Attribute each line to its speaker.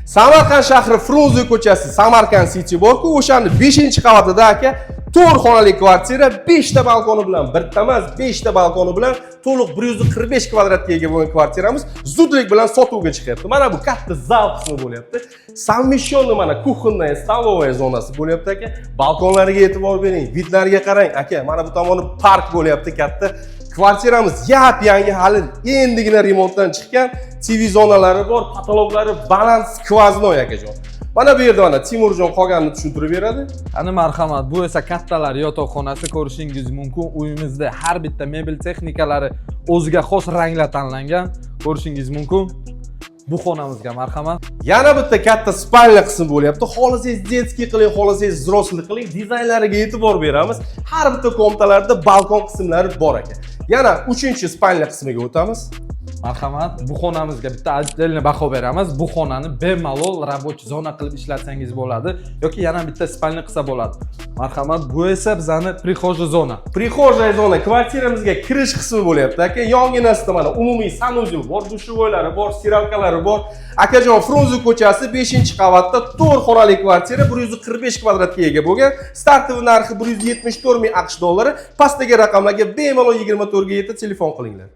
Speaker 1: Samarqand shahri Frunze ko'chasi, Samarqand City bor-ku, o'shani 5-qavatida aka 4 xonali kvartira, 5 ta balkoni bilan, bitta emas, 5 ta balkoni bilan to'liq 145 kvadratga ega bo'lgan kvartiramiz zudlik bilan sotuvga chiqyapti. Mana bu katta zal qismi bo'lyapti. Совмещенный mana kuxonная, stolovoya zonasi bo'lyapti aka. Balkonlariga e'tibor bering, vidlarga qarang aka. Mana bu tomoni park bo'lyapti katta. Kvartiramiz yap-yangi hali endigina remontdan chiqqan, TV zonalari bor, patologlari baland, skvoznoy akajon. Mana bu yerda mana Timurjon qolganini tushuntirib beradi.
Speaker 2: Ana marhamat, bu esa kattalar yotoqxonasi ko'rishingiz mumkin. Uyimizda har bitta mebel texnikalari o'ziga xos ranglar tanlangan, ko'rishingiz mumkin. Bu xonamizga marhamat.
Speaker 1: Yana bitta katta spalnya qismi bo'lyapti. Xohlasangiz detskiy qiling, xohlasangiz взрослый qiling, dizaynlariga e'tibor beramiz. Har bitta komnatalarda balkon qismlari bor ekan. Yana 3-spalnya qismiga o'tamiz.
Speaker 2: Marhamat, bu xonamizga bitta отдельно baho beramiz. Bu xonani bemalol рабочий zona qilib ishlatsangiz bo'ladi yoki yana bitta spalnya qilsa bo'ladi. Marhamat, bu esa bizani prixожая zona.
Speaker 1: Prixожая zona kvartiramizga kirish qismi bo'lyapti aka. Yonginasida mana umumiy sanuzel bor, dushovoylari bor, stiralkalari bor. Akajon Frunze ko'chasi 5-qavatda 4 xonali kvartira 145 kvadratga ega bo'lgan. Startoviy narxi 174 ming AQSh dollari. Pastdagi raqamlarga bemalol 24 ga yetib telefon qilinglar.